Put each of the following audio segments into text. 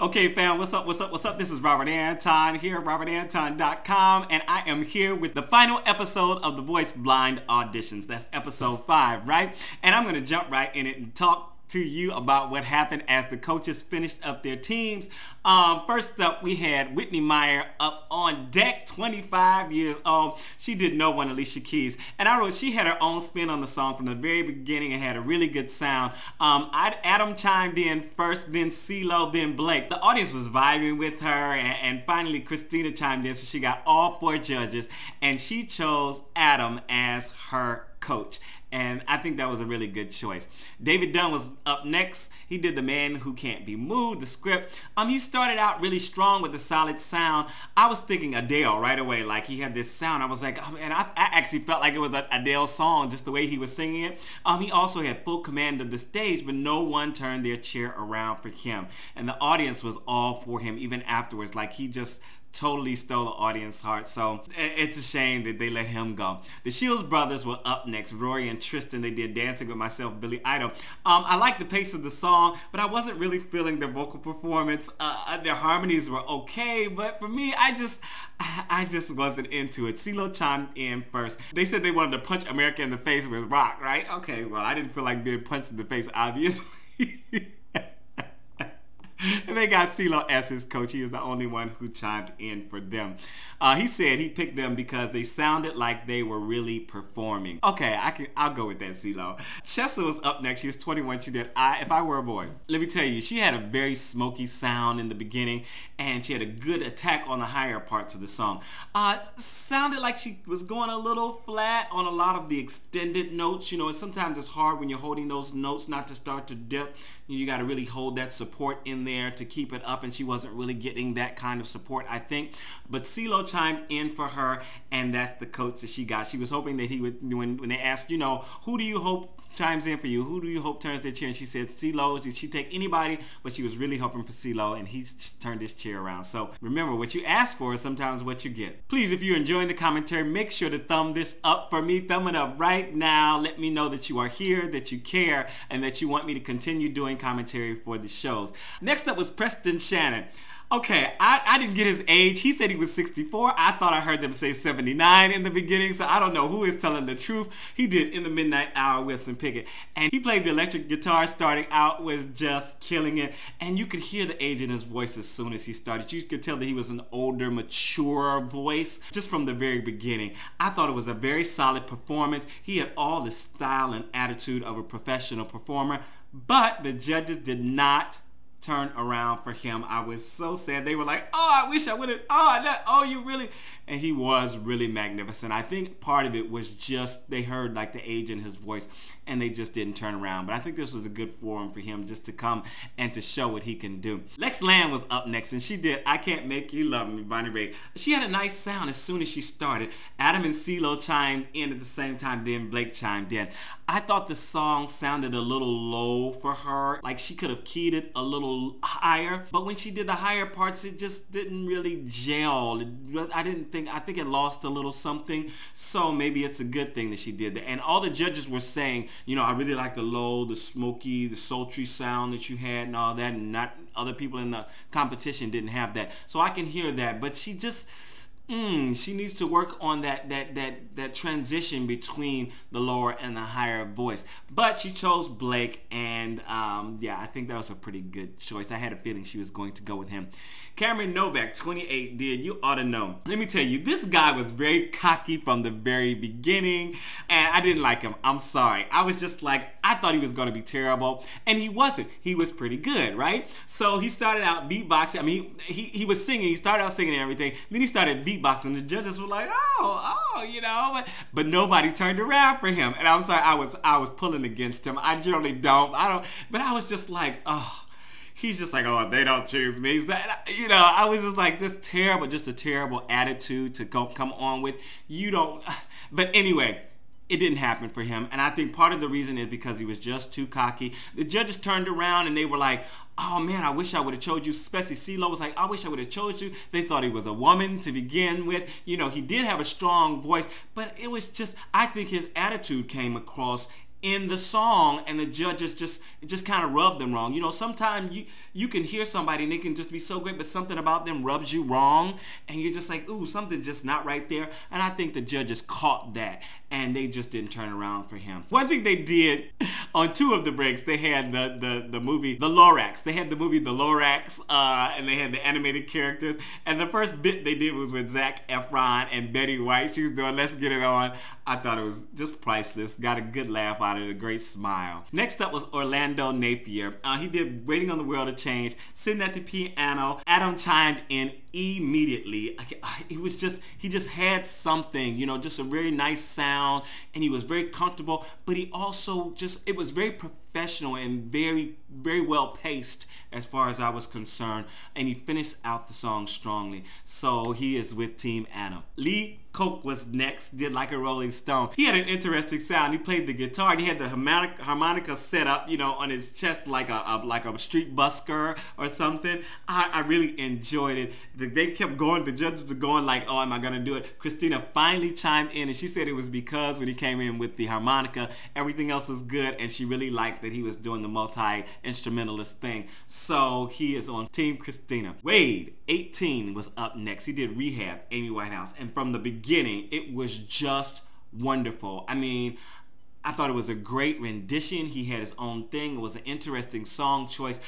Okay, fam, what's up, what's up, what's up? This is Robert Anton here at robertanton.com, and I am here with the final episode of The Voice Blind Auditions. That's episode 5, right? And I'm going to jump right in it and talk to you about what happened as the coaches finished up their teams. First up, we had Whitney Meyer up on deck, 25 years old. She did No One, Alicia Keys. And I wrote, she had her own spin on the song from the very beginning and had a really good sound. Adam chimed in first, then CeeLo, then Blake. The audience was vibing with her, and finally Christina chimed in, so she got all 4 judges, and she chose Adam as her coach. And I think that was a really good choice. David Dunn was up next. He did The Man Who Can't Be Moved, the script. He started out really strong with a solid sound. I was thinking Adele right away, like he had this sound. I was like, oh man, I actually felt like it was an Adele song, just the way he was singing it. He also had full command of the stage, but no one turned their chair around for him. And the audience was all for him, even afterwards. Like he just totally stole the audience heart. So it's a shame that they let him go. The Shields brothers were up next. Rory and Tristan, they did Dancing with Myself, Billy Idol. I liked the pace of the song, but I wasn't really feeling their vocal performance. Their harmonies were okay, but for me, I just wasn't into it. CeeLo chimed in first. They said they wanted to punch America in the face with rock, right? Okay, well, I didn't feel like being punched in the face, obviously. And they got CeeLo as his coach. He was the only one who chimed in for them. He said he picked them because they sounded like they were really performing. Okay, I'll go with that, CeeLo. Cheesa was up next. She was 21. She did If I Were a Boy. Let me tell you, she had a very smoky sound in the beginning, and she had a good attack on the higher parts of the song. Sounded like she was going a little flat on a lot of the extended notes. You know, sometimes it's hard when you're holding those notes not to start to dip. You got to really hold that support in there to keep it up, and she wasn't really getting that kind of support, I think. But CeeLo chimed in for her, and that's the coach that she got. She was hoping that he would, when they asked, you know, who do you hope chimes in for you? Who do you hope turns their chair? And she said CeeLo. She'd take anybody, but she was really hoping for CeeLo, and he turned his chair around. So remember, what you ask for is sometimes what you get. Please, if you're enjoying the commentary, make sure to thumb this up for me. Thumb it up right now. Let me know that you are here, that you care, and that you want me to continue doing commentary for the shows. Next up was Preston Shannon. Okay, I didn't get his age. He said he was 64. I thought I heard them say 79 in the beginning, so I don't know who is telling the truth. He did In the Midnight Hour with some Pickett, and he played the electric guitar starting out, was just killing it, and you could hear the age in his voice as soon as he started. You could tell that he was an older, mature voice just from the very beginning. I thought it was a very solid performance. He had all the style and attitude of a professional performer, but the judges did not turn around for him. I was so sad. They were like, oh, I wish I would have, oh, you really, and he was really magnificent. I think part of it was just they heard like the age in his voice, and they just didn't turn around. But I think this was a good forum for him just to come and to show what he can do. Lex Land was up next, and she did I Can't Make You Love Me, Bonnie Raitt. She had a nice sound as soon as she started. Adam and CeeLo chimed in at the same time, then Blake chimed in. I thought the song sounded a little low for her, like she could have keyed it a little higher, but when she did the higher parts, it just didn't really gel. I think it lost a little something, so maybe it's a good thing that she did that. And all the judges were saying, you know, I really like the low, the smoky, the sultry sound that you had and all that, and not other people in the competition didn't have that. So I can hear that, but she just she needs to work on that transition between the lower and the higher voice. But she chose Blake, and yeah, I think that was a pretty good choice. I had a feeling she was going to go with him. Cameron Novack, 28, did You Oughta Know. Let me tell you, this guy was very cocky from the very beginning, and I didn't like him. I'm sorry. I was just like, I thought he was going to be terrible, and he wasn't. He was pretty good, right? So he started out beatboxing. I mean, he was singing. He started out singing and everything. Then he started beatboxing. The judges were like, oh, you know, but nobody turned around for him. And I'm sorry, I was pulling against him. I generally don't. But I was just like, oh. He's just like, oh, they don't choose me. You know, I was just like, this terrible, just a terrible attitude to come on with. You don't. But anyway, it didn't happen for him. And I think part of the reason is because he was just too cocky. The judges turned around and they were like, oh man, I wish I would have chose you. Especially CeeLo was like, I wish I would have chose you. They thought he was a woman to begin with. You know, he did have a strong voice, but it was just, I think his attitude came across in the song, and the judges just kind of rubbed them wrong. You know, sometimes you can hear somebody and they can just be so great, but something about them rubs you wrong, and you're just like, ooh, something's just not right there. And I think the judges caught that, and they just didn't turn around for him. One thing they did on 2 of the breaks, they had the movie The Lorax. They had the movie The Lorax, and they had the animated characters. And the first bit they did was with Zac Efron and Betty White. She was doing Let's Get It On. I thought it was just priceless. Got a good laugh out of it, a great smile. Next up was Orlando Napier. He did Waiting on the World to Change. Sitting at the piano, Adam chimed in immediately. He just had something, you know, just a very nice sound, and he was very comfortable, but he also it was very professional and very, very well paced as far as I was concerned, and he finished out the song strongly. So he is with Team Adam. Koch was next, did Like a Rolling Stone. He had an interesting sound. He played the guitar, and he had the harmonica set up, you know, on his chest like a street busker or something. I really enjoyed it. They kept going, the judges were going like, oh, am I gonna do it? Christina finally chimed in, and she said it was because when he came in with the harmonica, everything else was good, and she really liked that he was doing the multi-instrumentalist thing. So he is on Team Christina. Wade, 18, was up next. He did Rehab, Amy Winehouse, and from the beginning, it was just wonderful. I mean, I thought it was a great rendition. He had his own thing. It was an interesting song choice.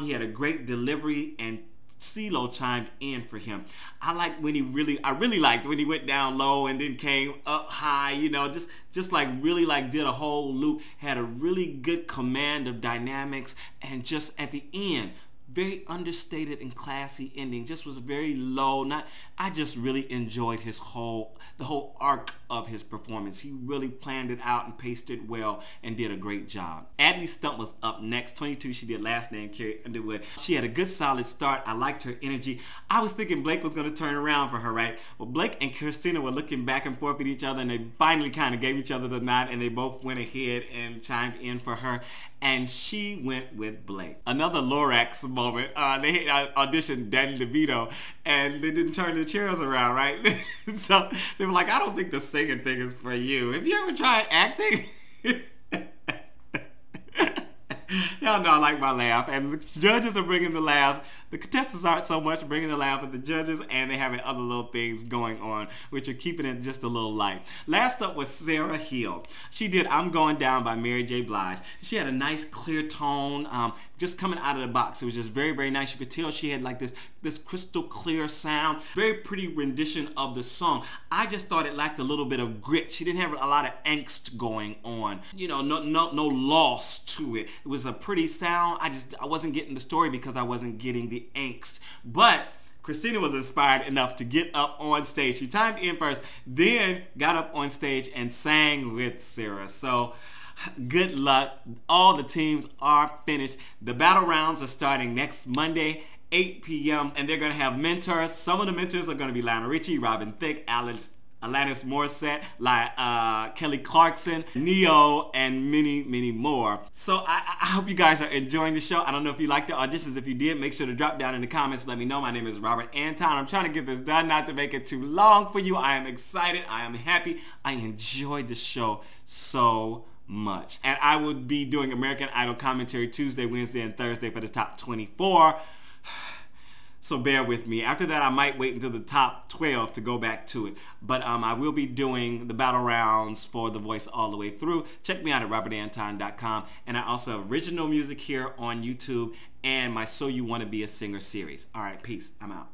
He had a great delivery, and CeeLo chimed in for him. I really liked when he went down low and then came up high, you know, just like really like did a whole loop, had a really good command of dynamics, and just at the end, very understated and classy ending. Just was very low. I just really enjoyed the whole arc of his performance. He really planned it out and paced it well and did a great job. Adley Stump was up next. 22, she did Last Name, Carrie Underwood. She had a good solid start. I liked her energy. I was thinking Blake was gonna turn around for her, right? Well, Blake and Christina were looking back and forth at each other, and they finally kind of gave each other the nod, and they both went ahead and chimed in for her, and she went with Blake. Another Lorax moment. They auditioned Danny DeVito, and they didn't turn the chairs around, right? So they were like, I don't think the singing thing is for you. Have you ever tried acting? Y'all know I like my laugh, and the judges are bringing the laughs. The contestants aren't so much bringing the laugh, but the judges, and they having other little things going on, which are keeping it just a little light. Last up was Sarah Hill. She did I'm Going Down by Mary J. Blige. She had a nice clear tone, just coming out of the box. It was just very, very nice. You could tell she had like this crystal clear sound. Very pretty rendition of the song. I just thought it lacked a little bit of grit. She didn't have a lot of angst going on. You know, no loss to it. It was a pretty sound. I wasn't getting the story because I wasn't getting the angst. But Christina was inspired enough to get up on stage. She chimed in first, then got up on stage and sang with Sarah. So good luck. All the teams are finished. The battle rounds are starting next Monday, 8 p.m. and they're going to have mentors. Some of the mentors are going to be Lionel Richie, Robin Thicke, Alanis Morissette, Kelly Clarkson, Neo, and many, many more. So I hope you guys are enjoying the show. I don't know if you liked the auditions. If you did, make sure to drop down in the comments. Let me know. My name is Robert Anton. I'm trying to get this done, not to make it too long for you. I am excited. I am happy. I enjoyed the show so much. And I will be doing American Idol commentary Tuesday, Wednesday, and Thursday for the top 24. So bear with me. After that, I might wait until the top 12 to go back to it. But I will be doing the battle rounds for The Voice all the way through. Check me out at robertanton.com. And I also have original music here on YouTube and my So You Want to Be a Singer series. All right, peace. I'm out.